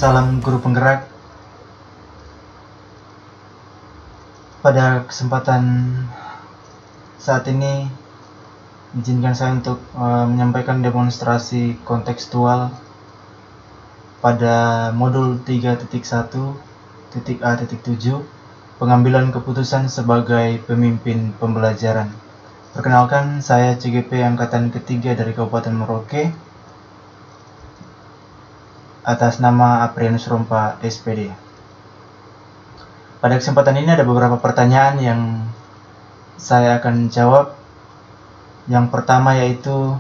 Salam guru penggerak. Pada kesempatan saat ini, izinkan saya untuk menyampaikan demonstrasi kontekstual pada modul 3.1.A.7, pengambilan keputusan sebagai pemimpin pembelajaran. Perkenalkan, saya CGP Angkatan Ketiga dari Kabupaten Merauke, atas nama Aprianus Rompa, SPD. Pada kesempatan ini ada beberapa pertanyaan yang saya akan jawab. Yang pertama yaitu,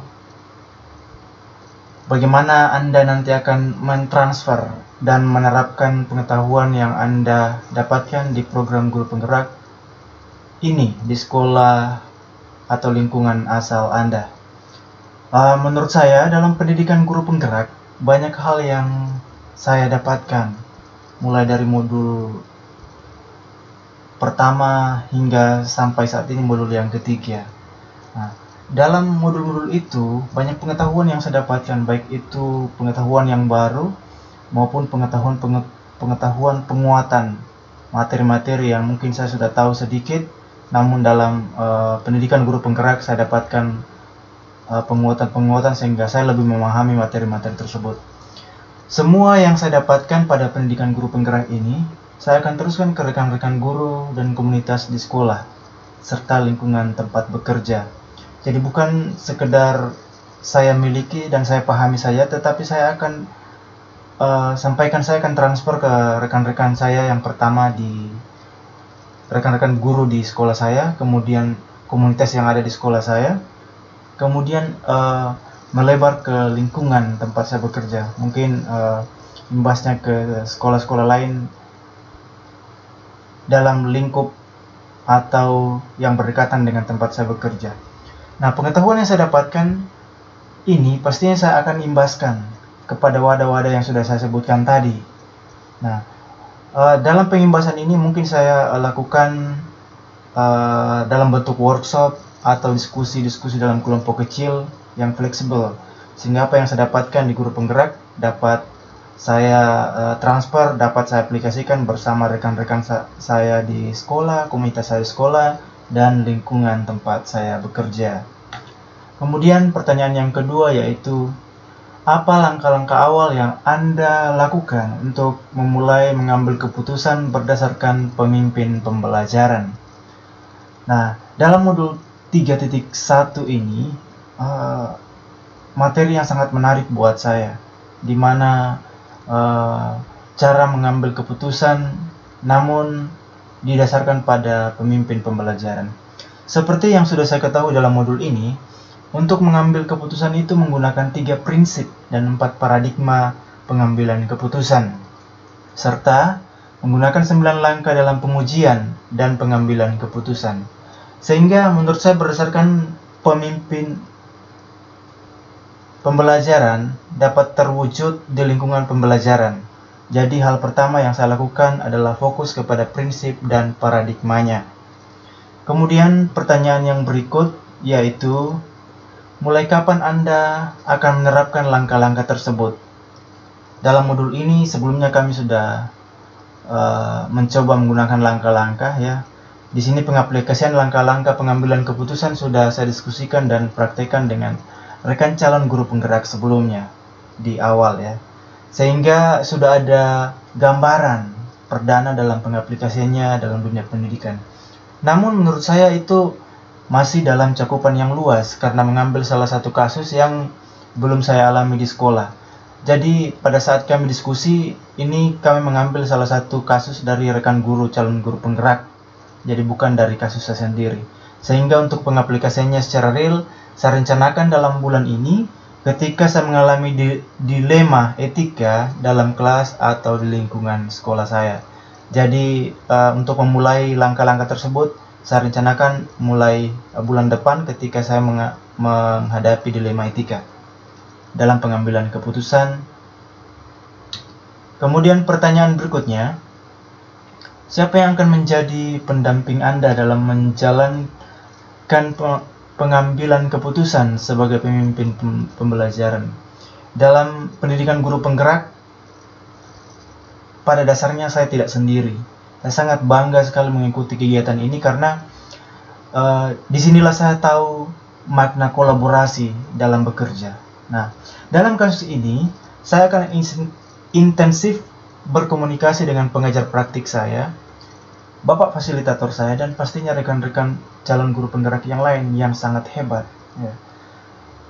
bagaimana Anda nanti akan mentransfer dan menerapkan pengetahuan yang Anda dapatkan di program guru penggerak ini di sekolah atau lingkungan asal Anda. Menurut saya, dalam pendidikan guru penggerak, banyak hal yang saya dapatkan, mulai dari modul pertama hingga sampai saat ini modul yang ketiga. Dalam modul-modul itu, banyak pengetahuan yang saya dapatkan, baik itu pengetahuan yang baru maupun pengetahuan penguatan materi-materi yang mungkin saya sudah tahu sedikit, namun dalam pendidikan guru penggerak saya dapatkan penguatan-penguatan sehingga saya lebih memahami materi-materi tersebut. Semua yang saya dapatkan pada pendidikan guru penggerak ini, saya akan teruskan ke rekan-rekan guru dan komunitas di sekolah, serta lingkungan tempat bekerja. Jadi bukan sekedar saya miliki dan saya pahami saja, tetapi saya akan saya akan transfer ke rekan-rekan saya, yang pertama di rekan-rekan guru di sekolah saya, kemudian komunitas yang ada di sekolah saya, kemudian melebar ke lingkungan tempat saya bekerja, mungkin imbasnya ke sekolah-sekolah lain dalam lingkup atau yang berdekatan dengan tempat saya bekerja. Nah, pengetahuan yang saya dapatkan ini pastinya saya akan imbaskan kepada wadah-wadah yang sudah saya sebutkan tadi. Nah, dalam pengimbasan ini mungkin saya lakukan dalam bentuk workshop atau diskusi-diskusi dalam kelompok kecil yang fleksibel, sehingga apa yang saya dapatkan di guru penggerak dapat saya transfer, dapat saya aplikasikan bersama rekan-rekan saya di sekolah, komunitas saya di sekolah, dan lingkungan tempat saya bekerja. Kemudian pertanyaan yang kedua yaitu, apa langkah-langkah awal yang Anda lakukan untuk memulai mengambil keputusan berdasarkan pemimpin pembelajaran? Nah, dalam modul 3.1 ini materi yang sangat menarik buat saya, di mana cara mengambil keputusan namun didasarkan pada pemimpin pembelajaran. Seperti yang sudah saya ketahui dalam modul ini, untuk mengambil keputusan itu menggunakan 3 prinsip dan 4 paradigma pengambilan keputusan, serta menggunakan 9 langkah dalam pengujian dan pengambilan keputusan. Sehingga menurut saya berdasarkan pemimpin pembelajaran dapat terwujud di lingkungan pembelajaran. Jadi hal pertama yang saya lakukan adalah fokus kepada prinsip dan paradigmanya. Kemudian pertanyaan yang berikut yaitu, mulai kapan Anda akan menerapkan langkah-langkah tersebut? Dalam modul ini sebelumnya kami sudah mencoba menggunakan langkah-langkah ya. Di sini pengaplikasian langkah-langkah pengambilan keputusan sudah saya diskusikan dan praktekkan dengan rekan calon guru penggerak sebelumnya di awal ya. Sehingga sudah ada gambaran perdana dalam pengaplikasiannya dalam dunia pendidikan. Namun menurut saya itu masih dalam cakupan yang luas karena mengambil salah satu kasus yang belum saya alami di sekolah. Jadi pada saat kami diskusi ini, kami mengambil salah satu kasus dari rekan guru calon guru penggerak. Jadi bukan dari kasus saya sendiri. Sehingga untuk pengaplikasiannya secara real, saya rencanakan dalam bulan ini ketika saya mengalami dilema etika dalam kelas atau di lingkungan sekolah saya. Jadi untuk memulai langkah-langkah tersebut, saya rencanakan mulai bulan depan ketika saya menghadapi dilema etika dalam pengambilan keputusan. Kemudian pertanyaan berikutnya, siapa yang akan menjadi pendamping Anda dalam menjalankan pengambilan keputusan sebagai pemimpin pembelajaran? Dalam pendidikan guru penggerak, pada dasarnya saya tidak sendiri. Saya sangat bangga sekali mengikuti kegiatan ini karena disinilah saya tahu makna kolaborasi dalam bekerja. Nah, dalam kasus ini saya akan intensif berkomunikasi dengan pengajar praktik saya, bapak fasilitator saya, dan pastinya rekan-rekan calon guru penggerak yang lain yang sangat hebat. Ya.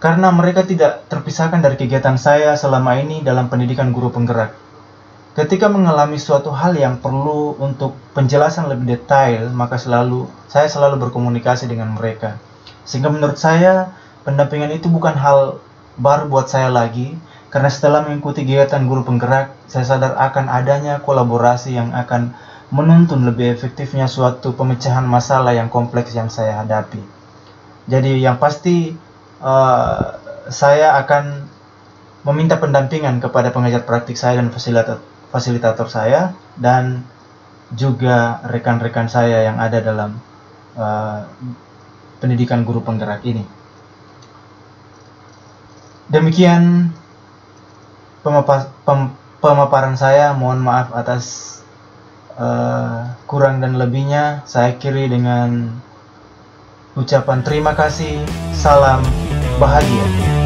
Karena mereka tidak terpisahkan dari kegiatan saya selama ini dalam pendidikan guru penggerak. Ketika mengalami suatu hal yang perlu untuk penjelasan lebih detail, maka saya selalu berkomunikasi dengan mereka. Sehingga menurut saya, pendampingan itu bukan hal baru buat saya lagi, karena setelah mengikuti kegiatan guru penggerak, saya sadar akan adanya kolaborasi yang akan menuntun lebih efektifnya suatu pemecahan masalah yang kompleks yang saya hadapi. Jadi yang pasti, saya akan meminta pendampingan kepada pengajar praktik saya dan fasilitator saya, dan juga rekan-rekan saya yang ada dalam pendidikan guru penggerak ini. Demikian pemaparan saya. Mohon maaf atas kurang dan lebihnya. Saya akhiri dengan ucapan terima kasih. Salam bahagia.